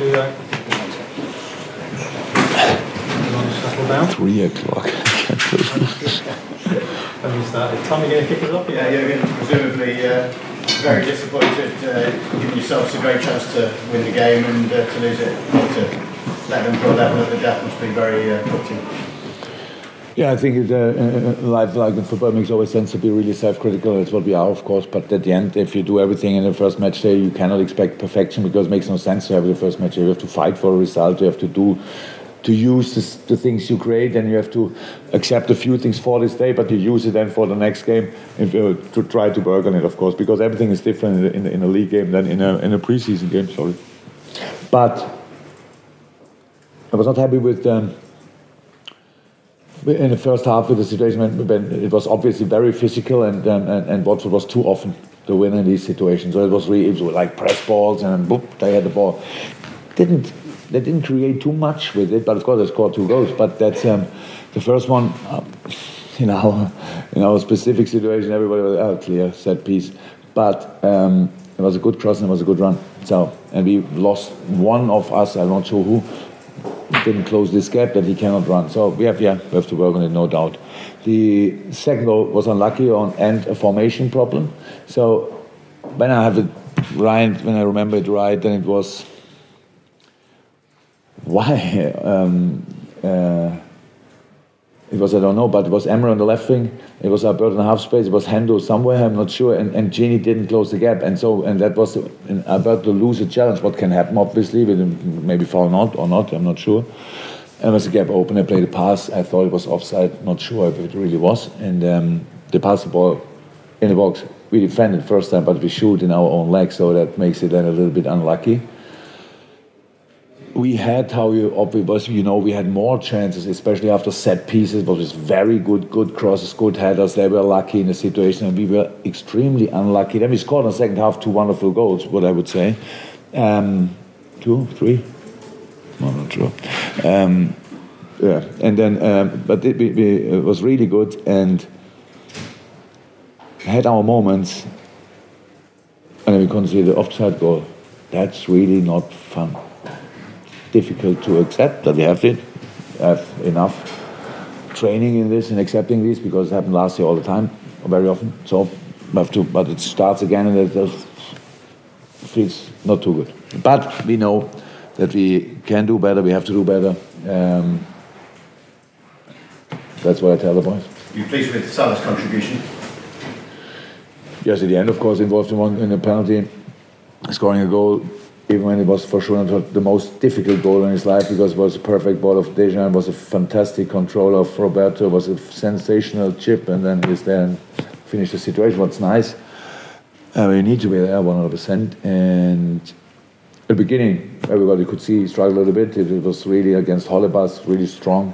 to down. 3 o'clock. Have you started? Tom, you going to kick us off? Yeah, you're presumably very disappointed, giving yourselves a great chance to win the game and to lose it, or to let them draw level at the death must be very touching. Yeah, I think life like in football makes always sense to be really self-critical. That's what we are, of course. But at the end, if you do everything in the first match day, you cannot expect perfection because it makes no sense to have the first match day. You have to fight for a result. You have to use the things you create, and you have to accept a few things for this day, but you use it then for the next game to try to work on it, of course, because everything is different in a league game than in a preseason game. Sorry, but I was not happy with. In the first half, with the situation when it was obviously very physical, and Watford was too often the winner in these situations. So it was like press balls, and boop, they had the ball. They didn't create too much with it, but of course they scored 2 goals. But that's the first one. In our specific situation, everybody was clear set piece, but it was a good cross and it was a good run. So, and we lost one of us. I'm not sure who. Didn't close this gap that he cannot run. So we have to work on it, no doubt. The second goal was unlucky and a formation problem. So when I remember it right, then it was why it was I don't know, but it was Emre on the left wing. It was Alberto in the half space. It was Hendo somewhere. I'm not sure. And Gini didn't close the gap, and that was Alberto lose a challenge. What can happen? Obviously, with him, maybe foul or not. I'm not sure. And was the gap open. I played a pass. I thought it was offside. Not sure if it really was. And they passed the ball in the box. We defended first time, but we shoot in our own leg, so that makes it then a little bit unlucky. We had we had more chances, especially after set pieces, but it was very good crosses, good headers. They were lucky in the situation, and we were extremely unlucky. Then we scored in the second half 2 wonderful goals, what I would say. 2, 3? I'm not sure. Yeah, and then, but it was really good, and had our moments, and then we conceded the offside goal. That's really not fun. Difficult to accept that we have enough training in this and accepting this, because it happened last year all the time, very often. So we have to, but it starts again, and it feels not too good. But we know that we can do better. We have to do better. That's what I tell the boys. Are you pleased with Salah's contribution? Yes, at the end, of course, involved in a penalty, scoring a goal. Even when it was for sure not the most difficult goal in his life, because it was a perfect ball of Dejan, was a fantastic control of Roberto, was a sensational chip, and then he's there and finished the situation. What's nice, we need to be there 100%. And at the beginning, everybody could see he struggled a little bit. It was really against Holebas, really strong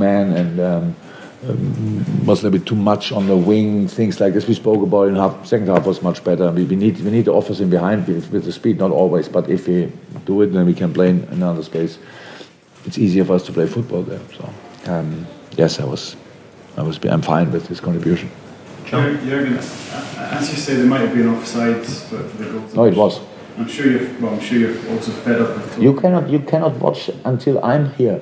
man, and was a little bit too much on the wing, things like this. We spoke about in second half was much better. We need to offer him behind with the speed, not always, but if we do it, then we can play in another space. It's easier for us to play football there. So yes, I'm fine with his contribution. Jurgen, as you say, there might have been offsides for the goal. No, it was. I'm sure you're also fed up with it. You cannot watch until I'm here.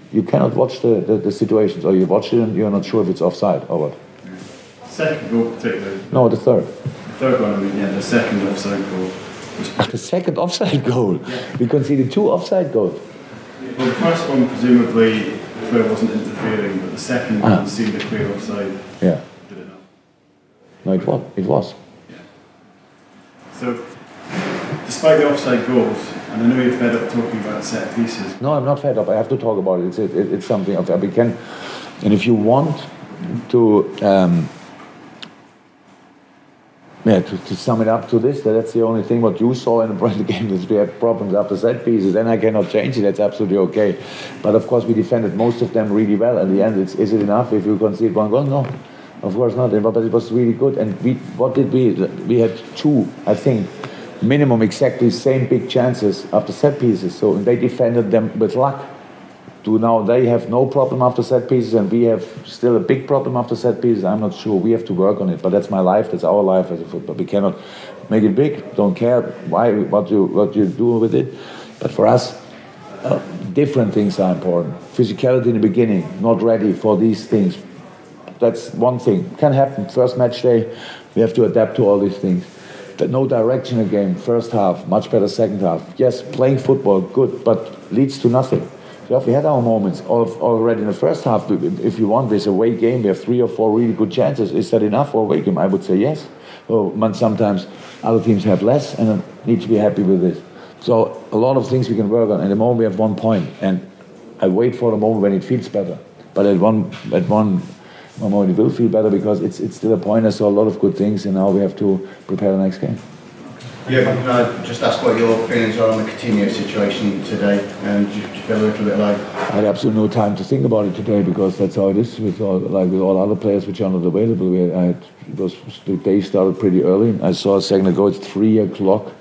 You cannot watch the situations, or you watch it and you're not sure if it's offside or what. Second goal particularly? No, the third. The third one, I mean, yeah, the second offside goal. The second offside goal? Yeah. We conceded 2 offside goals. Well, the first one, presumably, the player wasn't interfering, but the second one seemed a clear offside. Yeah. Did it not? No, it was. Yeah. So, despite the offside goals, and I know you're fed up talking about set pieces. No, I'm not fed up. I have to talk about it. It's something we can. And if you want to sum it up to this, that's the only thing what you saw in the game, is we have problems after set pieces. Then I cannot change it. That's absolutely okay. But of course, we defended most of them really well. In the end, is it enough if you concede 1 goal? No, of course not. But it was really good. And what did we? We had 2, I think, minimum exactly same big chances after set pieces. So they defended them with luck. Now they have no problem after set pieces, and we have still a big problem after set pieces. I'm not sure. We have to work on it. But that's my life. That's our life as a football. We cannot make it big. Don't care what you do with it. But for us, different things are important. Physicality in the beginning, not ready for these things. That's one thing. Can happen. First match day, we have to adapt to all these things. No direction in the game. First half, much better second half. Yes, playing football, good, but leads to nothing. So we had our moments already in the first half. If you want this away game, we have 3 or 4 really good chances. Is that enough for a away game? I would say yes. Well, sometimes other teams have less and need to be happy with this. So a lot of things we can work on. At the moment we have 1 point, and I wait for the moment when it feels better. But at one moment it will feel better because it's still a point. I saw a lot of good things, and now we have to prepare the next game. Yeah, can I just ask what your feelings are on the Coutinho situation today? And do you feel a little bit like... I had absolutely no time to think about it today because that's how it is with all other players which are not available. The day started pretty early. I saw a second ago it's 3 o'clock.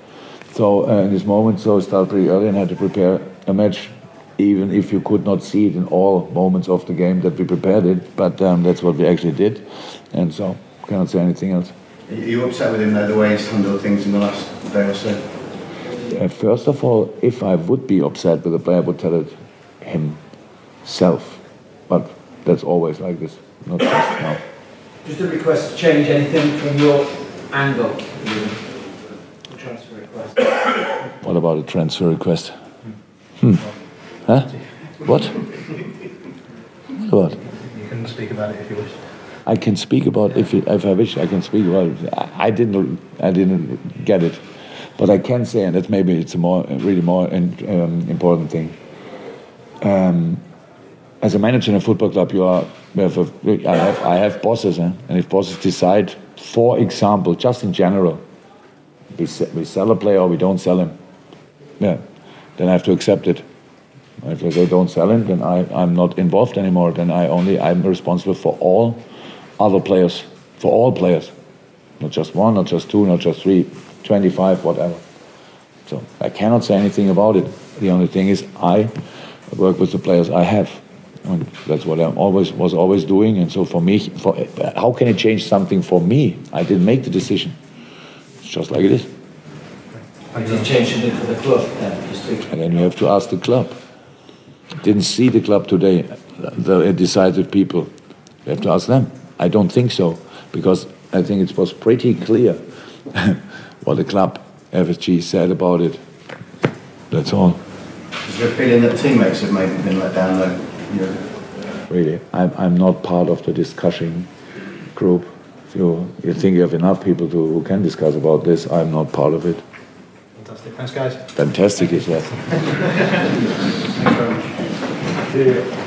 So in this moment, so I started pretty early and had to prepare a match, even if you could not see it in all moments of the game that we prepared it. But that's what we actually did, and so cannot say anything else. Are you upset with him though, the way he's handled things in the last day or so? First of all, if I would be upset with the player, I would tell it himself. But that's always like this, not just now. Just a request to change anything from your angle. Transfer request. What about a transfer request? Huh? What? What? You can speak about it if you wish. I can speak about if I wish. I can speak about it. I didn't get it, but I can say, and that maybe it's a really more important thing. As a manager in a football club, I have bosses, and if bosses decide, for example, just in general, we sell a player or we don't sell him, then I have to accept it. If they don't sell him, then I'm not involved anymore. Then I'm responsible for all other players, for all players, not just 1, not just 2, not just 3, 25, whatever. So I cannot say anything about it. The only thing is I work with the players I have, and that's what I was always doing. And so for me, how can it change something for me? I didn't make the decision. It's just like it is. Did you change something for the club And then you have to ask the club. Didn't see the club today, the decisive people. You have to ask them. I don't think so, because I think it was pretty clear what the club, FSG, said about it. That's all. Is there a feeling that teammates have maybe been let down though? Really, I'm not part of the discussion group. If you think you have enough people who can discuss about this, I'm not part of it. Fantastic. Thanks, guys. Fantastic, is that? Thanks very much. See you.